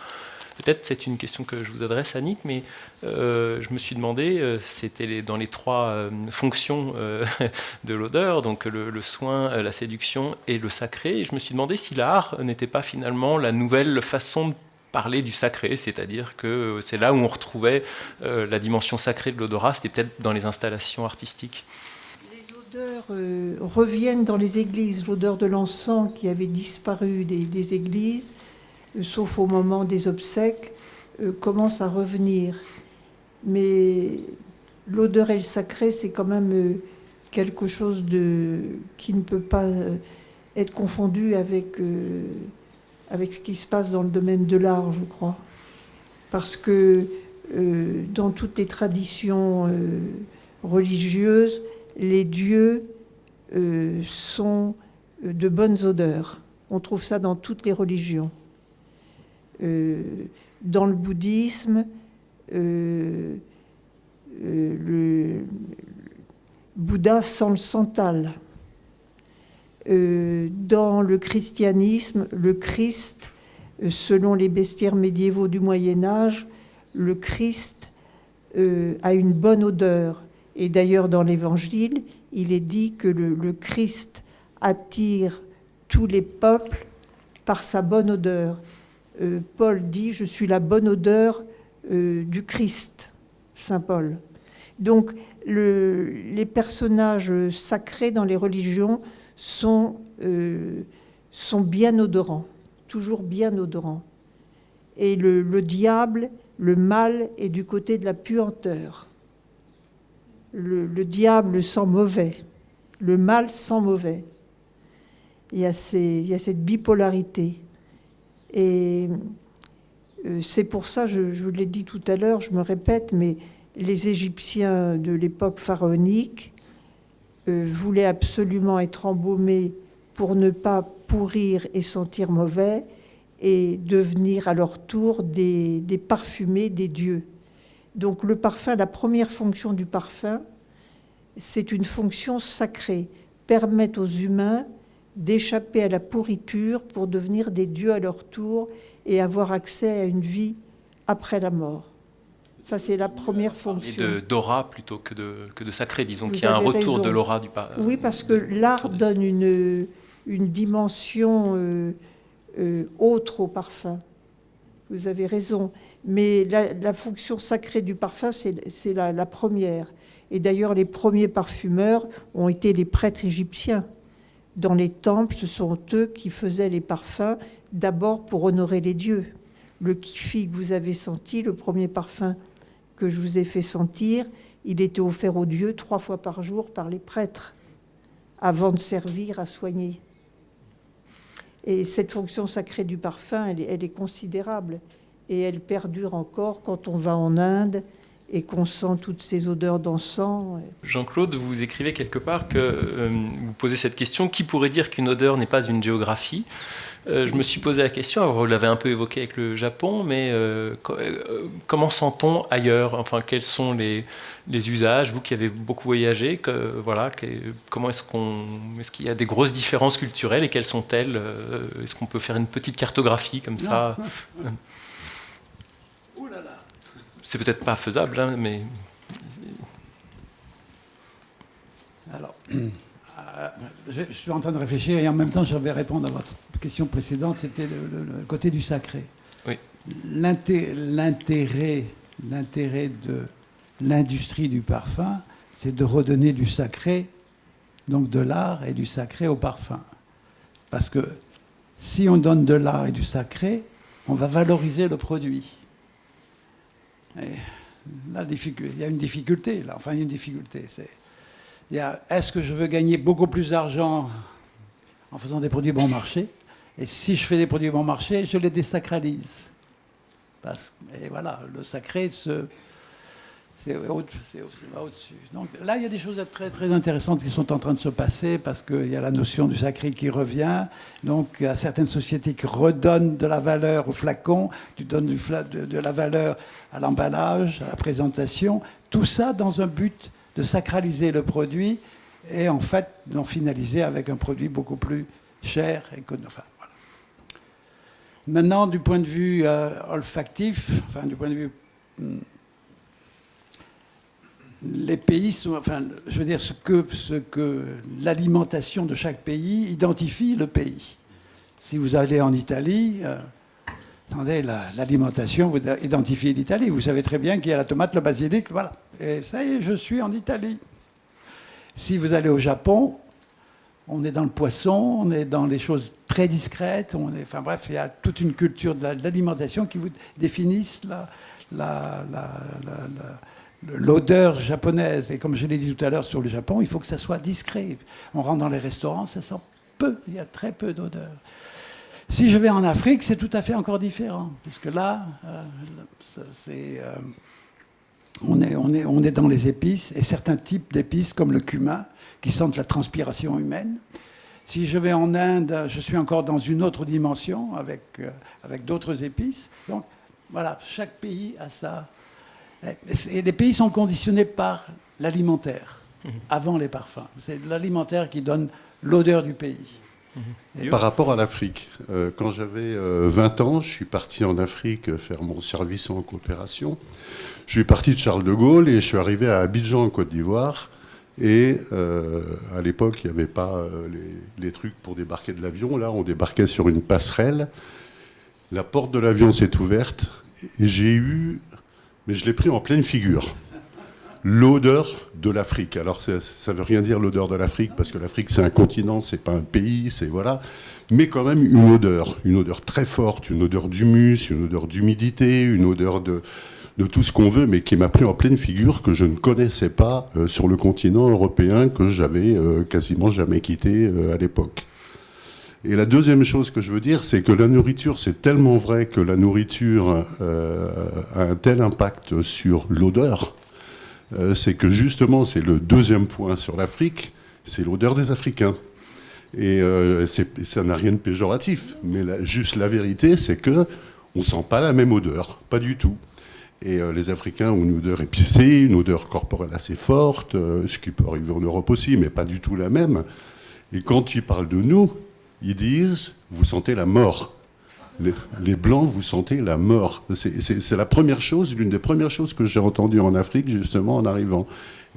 Peut-être c'est une question que je vous adresse, Annick, mais je me suis demandé, c'était dans les 3 fonctions de l'odeur, donc le soin, la séduction et le sacré, et je me suis demandé si l'art n'était pas finalement la nouvelle façon de parler du sacré, c'est-à-dire que c'est là où on retrouvait la dimension sacrée de l'odorat, c'était peut-être dans les installations artistiques. Les odeurs reviennent dans les églises, l'odeur de l'encens qui avait disparu des églises, sauf au moment des obsèques, commence à revenir. Mais l'odeur et le sacré, c'est quand même quelque chose qui ne peut pas être confondu avec ce qui se passe dans le domaine de l'art, je crois. Parce que dans toutes les traditions religieuses, les dieux sont de bonnes odeurs. On trouve ça dans toutes les religions. Dans le bouddhisme, le Bouddha sent le santal. Dans le christianisme, le Christ, selon les bestiaires médiévaux du Moyen-Âge, le Christ a une bonne odeur. Et d'ailleurs, dans l'Évangile, il est dit que le Christ attire tous les peuples par sa bonne odeur. Paul dit « Je suis la bonne odeur du Christ », Saint Paul. Donc, les personnages sacrés dans les religions sont bien odorants, toujours bien odorants. Et le diable, le mal, est du côté de la puanteur. Le diable sent mauvais, le mal sent mauvais. Il y a cette bipolarité. Et c'est pour ça, je vous l'ai dit tout à l'heure, je me répète, mais les Égyptiens de l'époque pharaonique voulaient absolument être embaumés pour ne pas pourrir et sentir mauvais et devenir à leur tour des parfumés des dieux. Donc le parfum, la première fonction du parfum, c'est une fonction sacrée, permettre aux humains d'échapper à la pourriture pour devenir des dieux à leur tour et avoir accès à une vie après la mort. Ça, c'est la première fonction. Et d'aura plutôt que de sacré, disons qu'il y a un retour raison. De l'aura du parfum. Oui, parce que l'art donne une dimension autre au parfum. Vous avez raison. Mais la fonction sacrée du parfum, c'est la première. Et d'ailleurs, les premiers parfumeurs ont été les prêtres égyptiens. Dans les temples, ce sont eux qui faisaient les parfums, d'abord pour honorer les dieux. Le kifi que vous avez senti, le premier parfum que je vous ai fait sentir, il était offert aux dieux 3 fois par jour par les prêtres, avant de servir à soigner. Et cette fonction sacrée du parfum, elle est considérable. Et elle perdure encore quand on va en Inde et qu'on sent toutes ces odeurs d'encens. Jean-Claude, vous écrivez quelque part que vous posez cette question, qui pourrait dire qu'une odeur n'est pas une géographie ? Je me suis posé la question, alors vous l'avez un peu évoqué avec le Japon, mais comment sent-on ailleurs ? Enfin, quels sont les usages ? Vous qui avez beaucoup voyagé, comment est-ce qu'il y a des grosses différences culturelles et quelles sont-elles ? Est-ce qu'on peut faire une petite cartographie comme ça ? C'est peut-être pas faisable, hein, mais... Alors, je suis en train de réfléchir et en même temps, je vais répondre à votre question précédente. C'était le côté du sacré. Oui. L'intérêt de l'industrie du parfum, c'est de redonner du sacré, donc de l'art et du sacré au parfum. Parce que si on donne de l'art et du sacré, on va valoriser le produit. Et là, il y a une difficulté, là. Enfin, il y a une difficulté. Il y a est-ce que je veux gagner beaucoup plus d'argent en faisant des produits bon marché? Et si je fais des produits bon marché, je les désacralise. Et voilà, le sacré, c'est au-dessus. Donc là, il y a des choses très, très intéressantes qui sont en train de se passer parce qu'il y a la notion du sacré qui revient. Donc il y a certaines sociétés qui redonnent de la valeur au flacon, qui donnent de la valeur à l'emballage, à la présentation. Tout ça dans un but de sacraliser le produit et en fait d'en finaliser avec un produit beaucoup plus cher. Enfin, voilà. Maintenant, du point de vue olfactif, enfin du point de vue... les pays sont, enfin, je veux dire, ce que l'alimentation de chaque pays identifie le pays. Si vous allez en Italie, attendez, l'alimentation vous identifie l'Italie. Vous savez très bien qu'il y a la tomate, le basilic, voilà. Et ça y est, je suis en Italie. Si vous allez au Japon, on est dans le poisson, on est dans les choses très discrètes. Enfin bref, il y a toute une culture de l'alimentation qui vous définissent l'odeur japonaise. Et comme je l'ai dit tout à l'heure sur le Japon, il faut que ça soit discret. On rentre dans les restaurants, ça sent peu, il y a très peu d'odeur. Si je vais en Afrique, c'est tout à fait encore différent, puisque là, on est dans les épices, et certains types d'épices, comme le cumin, qui sentent la transpiration humaine. Si je vais en Inde, je suis encore dans une autre dimension, avec d'autres épices. Donc voilà, chaque pays a ça. Et les pays sont conditionnés par l'alimentaire, avant les parfums. C'est l'alimentaire qui donne l'odeur du pays. Par rapport à l'Afrique, quand j'avais 20 ans, je suis parti en Afrique faire mon service en coopération. Je suis parti de Charles de Gaulle et je suis arrivé à Abidjan, en Côte d'Ivoire. Et à l'époque, il n'y avait pas les trucs pour débarquer de l'avion. Là, on débarquait sur une passerelle. La porte de l'avion s'est ouverte et j'ai eu... Mais je l'ai pris en pleine figure. L'odeur de l'Afrique. Alors, ça ne veut rien dire l'odeur de l'Afrique, parce que l'Afrique, c'est un continent, c'est pas un pays, c'est voilà. Mais quand même une odeur très forte, une odeur d'humus, une odeur d'humidité, une odeur de tout ce qu'on veut, mais qui m'a pris en pleine figure, que je ne connaissais pas sur le continent européen, que j'avais quasiment jamais quitté à l'époque. Et la deuxième chose que je veux dire, c'est que la nourriture, c'est tellement vrai que la nourriture a un tel impact sur l'odeur, c'est que justement, c'est le deuxième point sur l'Afrique, c'est l'odeur des Africains. Et ça n'a rien de péjoratif, mais juste la vérité, c'est qu'on ne sent pas la même odeur, pas du tout. Et les Africains ont une odeur épicée, une odeur corporelle assez forte, ce qui peut arriver en Europe aussi, mais pas du tout la même. Et quand ils parlent de nous, ils disent « vous sentez la mort ». Les Blancs, vous sentez la mort. C'est la première chose, l'une des premières choses que j'ai entendues en Afrique, justement, en arrivant.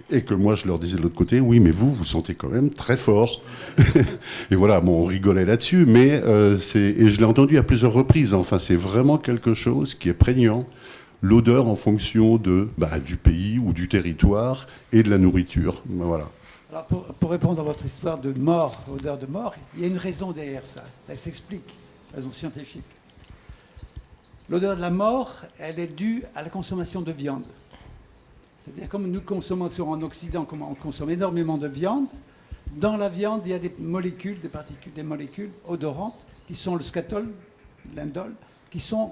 Et que moi, je leur disais de l'autre côté, oui, mais vous sentez quand même très fort. Et voilà, bon, on rigolait là-dessus, mais et je l'ai entendu à plusieurs reprises. Enfin, c'est vraiment quelque chose qui est prégnant. L'odeur en fonction du pays ou du territoire et de la nourriture. Ben, voilà. Alors pour répondre à votre histoire de mort, odeur de mort, il y a une raison derrière ça. Ça s'explique, raison scientifique. L'odeur de la mort, elle est due à la consommation de viande. C'est-à-dire comme nous consommons en Occident, comme on consomme énormément de viande, dans la viande, il y a des molécules, des particules, des molécules odorantes qui sont le scatol, l'indole, qui sont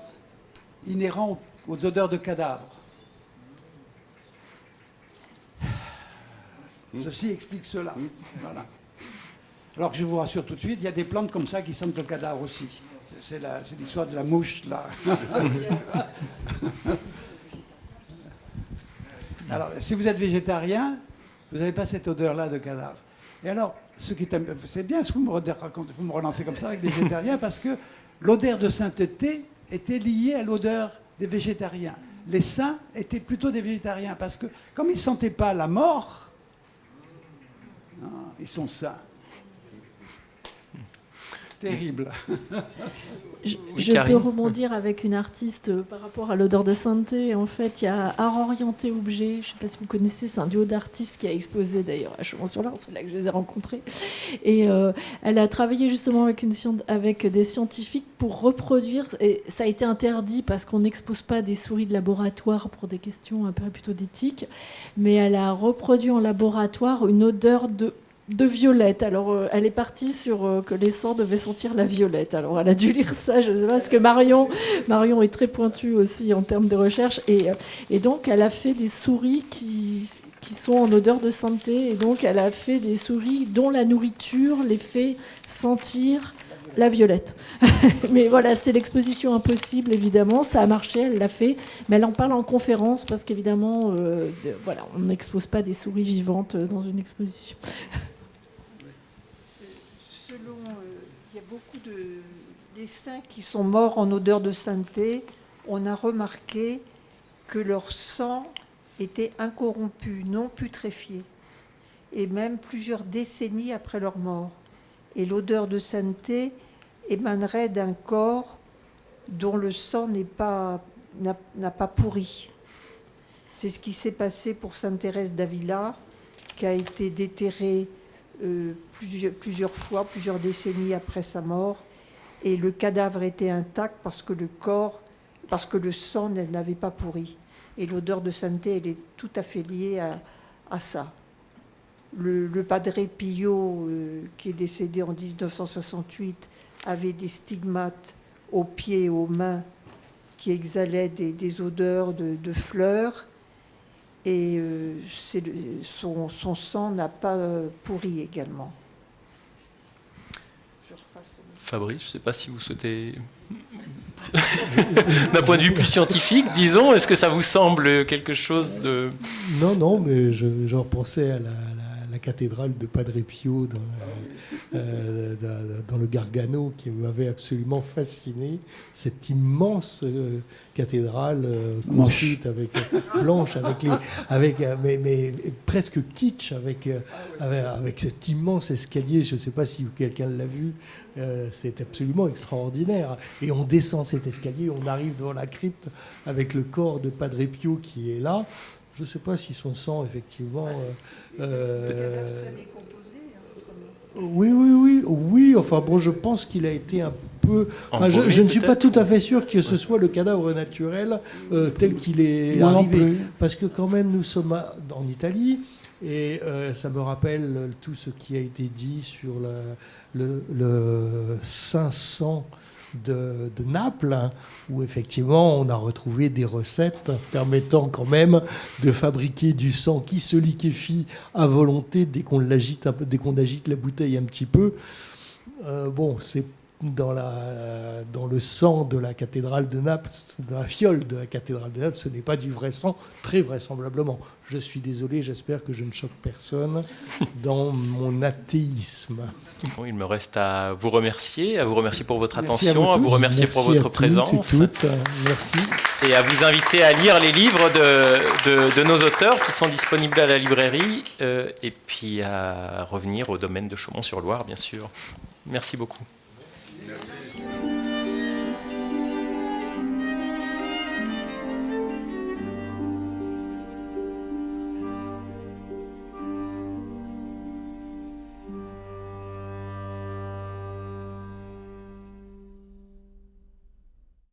inhérents aux odeurs de cadavres. Ceci explique cela. Voilà. Alors que je vous rassure tout de suite, il y a des plantes comme ça qui sentent le cadavre aussi. C'est l'histoire de la mouche, là. Alors, si vous êtes végétarien, vous n'avez pas cette odeur-là de cadavre. Et alors, c'est bien ce que vous me relancez comme ça avec les végétariens, parce que l'odeur de sainteté était liée à l'odeur des végétariens. Les saints étaient plutôt des végétariens, parce que comme ils ne sentaient pas la mort, non, ils sont sains. Terrible. Je peux rebondir avec une artiste par rapport à l'odeur de sainteté. En fait, il y a Art Orienté Objet. Je ne sais pas si vous connaissez, c'est un duo d'artistes qui a exposé d'ailleurs à Chaumont-sur-Larn. C'est là que je les ai rencontrés. Et elle a travaillé justement avec des scientifiques pour reproduire. Et ça a été interdit parce qu'on n'expose pas des souris de laboratoire pour des questions un peu plutôt d'éthique. Mais elle a reproduit en laboratoire une odeur de violette. Alors, elle est partie sur que les sangs devaient sentir la violette. Alors, elle a dû lire ça, je ne sais pas, parce que Marion est très pointue aussi en termes de recherche. Et donc, elle a fait des souris qui sont en odeur de sainteté. Et donc, elle a fait des souris dont la nourriture les fait sentir la violette. Mais voilà, c'est l'exposition impossible, évidemment. Ça a marché, elle l'a fait. Mais elle en parle en conférence parce qu'évidemment, voilà, on n'expose pas des souris vivantes dans une exposition. Il y a beaucoup les saints qui sont morts en odeur de sainteté. On a remarqué que leur sang était incorrompu, non putréfié, et même plusieurs décennies après leur mort. Et l'odeur de sainteté émanerait d'un corps dont le sang n'a pas pourri. C'est ce qui s'est passé pour Sainte Thérèse d'Avila, qui a été déterrée plusieurs fois, plusieurs décennies après sa mort, et le cadavre était intact parce que le sang n'avait pas pourri. Et l'odeur de sainteté, elle est tout à fait liée à ça. Le Padre Pio, qui est décédé en 1968, avait des stigmates aux pieds et aux mains qui exhalaient des odeurs de fleurs, et son sang n'a pas pourri également. Fabrice, je ne sais pas si vous souhaitez... D'un point de vue plus scientifique, disons, est-ce que ça vous semble quelque chose de... Non, mais je repensais à la cathédrale de Padre Pio dans le Gargano, qui m'avait absolument fasciné. Cette immense cathédrale construite blanche, mais presque kitsch, avec cet immense escalier. Je ne sais pas si quelqu'un l'a vu. C'est absolument extraordinaire. Et on descend cet escalier, on arrive devant la crypte avec le corps de Padre Pio qui est là. Je ne sais pas si son sang, effectivement... Oui. Enfin bon, je pense qu'il a été un peu... Enfin, je ne suis pas tout à fait sûr que ce soit le cadavre naturel tel qu'il est arrivé. Parce que quand même, nous sommes en Italie, et ça me rappelle tout ce qui a été dit sur le 500 de Naples, où effectivement on a retrouvé des recettes permettant quand même de fabriquer du sang qui se liquéfie à volonté dès qu'on agite la bouteille un petit peu. C'est dans le sang de la cathédrale de Naples, dans la fiole de la cathédrale de Naples, ce n'est pas du vrai sang, très vraisemblablement. Je suis désolé, j'espère que je ne choque personne dans mon athéisme. Bon, il me reste à vous remercier pour votre attention, à vous remercier pour votre présence. Merci. Et à vous inviter à lire les livres de nos auteurs qui sont disponibles à la librairie, et puis à revenir au domaine de Chaumont-sur-Loire, bien sûr. Merci beaucoup. Merci.